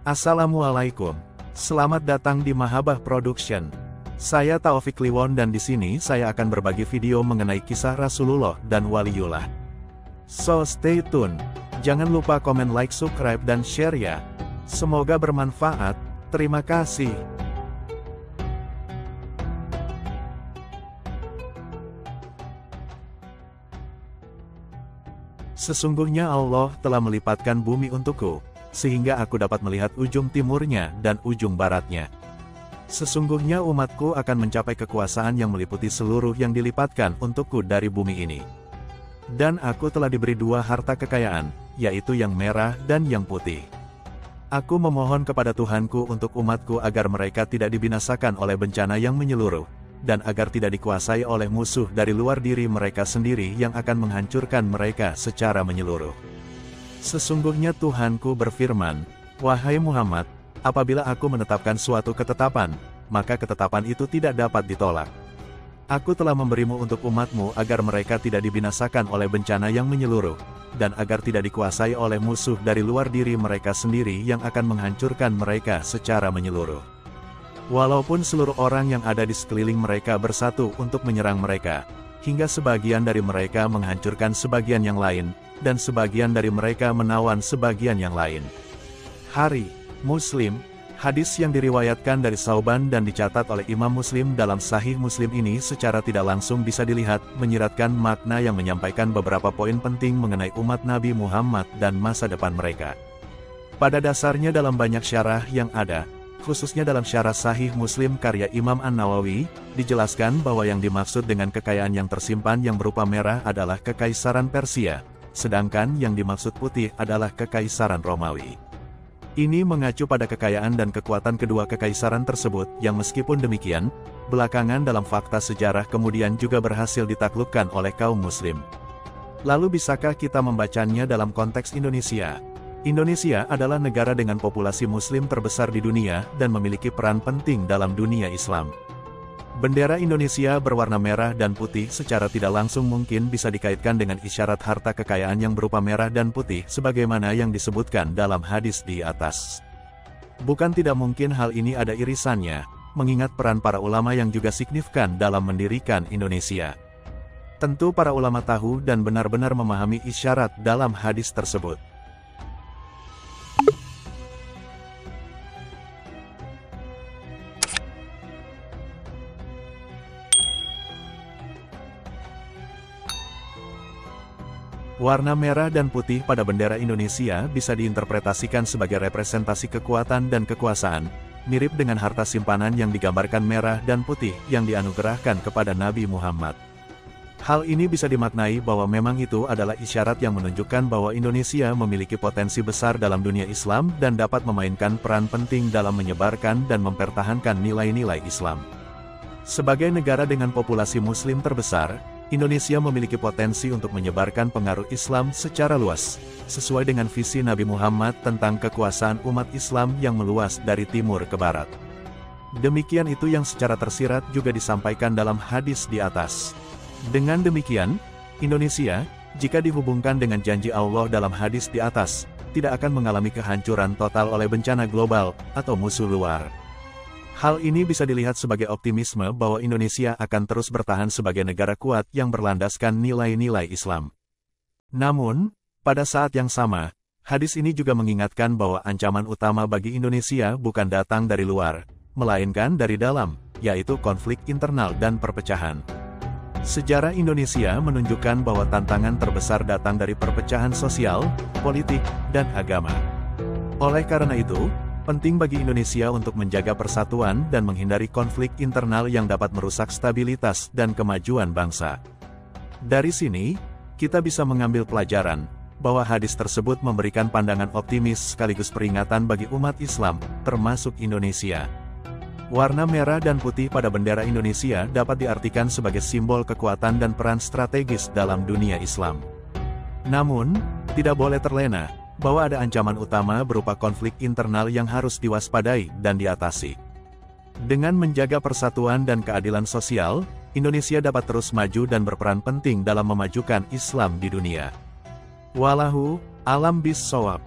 Assalamualaikum. Selamat datang di Mahabbah Production. Saya Taufik Kliwon dan di sini saya akan berbagi video mengenai kisah Rasulullah dan Waliullah. So stay tune. Jangan lupa komen, like, subscribe dan share ya. Semoga bermanfaat. Terima kasih. Sesungguhnya Allah telah melipatkan bumi untukku, sehingga aku dapat melihat ujung timurnya dan ujung baratnya. Sesungguhnya umatku akan mencapai kekuasaan yang meliputi seluruh yang dilipatkan untukku dari bumi ini. Dan aku telah diberi dua harta kekayaan, yaitu yang merah dan yang putih. Aku memohon kepada Tuhanku untuk umatku agar mereka tidak dibinasakan oleh bencana yang menyeluruh, dan agar tidak dikuasai oleh musuh dari luar diri mereka sendiri yang akan menghancurkan mereka secara menyeluruh. Sesungguhnya Tuhanku berfirman, "Wahai Muhammad, apabila aku menetapkan suatu ketetapan, maka ketetapan itu tidak dapat ditolak. Aku telah memberimu untuk umatmu agar mereka tidak dibinasakan oleh bencana yang menyeluruh, dan agar tidak dikuasai oleh musuh dari luar diri mereka sendiri yang akan menghancurkan mereka secara menyeluruh. Walaupun seluruh orang yang ada di sekeliling mereka bersatu untuk menyerang mereka, hingga sebagian dari mereka menghancurkan sebagian yang lain, dan sebagian dari mereka menawan sebagian yang lain." Hari Muslim, hadis yang diriwayatkan dari Sauban dan dicatat oleh Imam Muslim dalam Sahih Muslim ini secara tidak langsung bisa dilihat menyiratkan makna yang menyampaikan beberapa poin penting mengenai umat Nabi Muhammad dan masa depan mereka. Pada dasarnya dalam banyak syarah yang ada, khususnya dalam syarah Sahih Muslim karya Imam An-Nawawi, dijelaskan bahwa yang dimaksud dengan kekayaan yang tersimpan yang berupa merah adalah Kekaisaran Persia, sedangkan yang dimaksud putih adalah Kekaisaran Romawi. Ini mengacu pada kekayaan dan kekuatan kedua kekaisaran tersebut yang meskipun demikian, belakangan dalam fakta sejarah kemudian juga berhasil ditaklukkan oleh kaum muslim. Lalu bisakah kita membacanya dalam konteks Indonesia? Indonesia adalah negara dengan populasi muslim terbesar di dunia dan memiliki peran penting dalam dunia Islam. Bendera Indonesia berwarna merah dan putih secara tidak langsung mungkin bisa dikaitkan dengan isyarat harta kekayaan yang berupa merah dan putih sebagaimana yang disebutkan dalam hadis di atas. Bukan tidak mungkin hal ini ada irisannya, mengingat peran para ulama yang juga signifikan dalam mendirikan Indonesia. Tentu para ulama tahu dan benar-benar memahami isyarat dalam hadis tersebut. Warna merah dan putih pada bendera Indonesia bisa diinterpretasikan sebagai representasi kekuatan dan kekuasaan, mirip dengan harta simpanan yang digambarkan merah dan putih yang dianugerahkan kepada Nabi Muhammad. Hal ini bisa dimaknai bahwa memang itu adalah isyarat yang menunjukkan bahwa Indonesia memiliki potensi besar dalam dunia Islam dan dapat memainkan peran penting dalam menyebarkan dan mempertahankan nilai-nilai Islam. Sebagai negara dengan populasi muslim terbesar, Indonesia memiliki potensi untuk menyebarkan pengaruh Islam secara luas, sesuai dengan visi Nabi Muhammad tentang kekuasaan umat Islam yang meluas dari timur ke barat. Demikian itu yang secara tersirat juga disampaikan dalam hadis di atas. Dengan demikian, Indonesia, jika dihubungkan dengan janji Allah dalam hadis di atas, tidak akan mengalami kehancuran total oleh bencana global atau musuh luar. Hal ini bisa dilihat sebagai optimisme bahwa Indonesia akan terus bertahan sebagai negara kuat yang berlandaskan nilai-nilai Islam. Namun, pada saat yang sama, hadis ini juga mengingatkan bahwa ancaman utama bagi Indonesia bukan datang dari luar, melainkan dari dalam, yaitu konflik internal dan perpecahan. Sejarah Indonesia menunjukkan bahwa tantangan terbesar datang dari perpecahan sosial, politik, dan agama. Oleh karena itu, penting bagi Indonesia untuk menjaga persatuan dan menghindari konflik internal yang dapat merusak stabilitas dan kemajuan bangsa. Dari sini, kita bisa mengambil pelajaran bahwa hadis tersebut memberikan pandangan optimis sekaligus peringatan bagi umat Islam, termasuk Indonesia. Warna merah dan putih pada bendera Indonesia dapat diartikan sebagai simbol kekuatan dan peran strategis dalam dunia Islam. Namun, tidak boleh terlena bahwa ada ancaman utama berupa konflik internal yang harus diwaspadai dan diatasi. Dengan menjaga persatuan dan keadilan sosial, Indonesia dapat terus maju dan berperan penting dalam memajukan Islam di dunia. Wallahu a'lam bishshawab.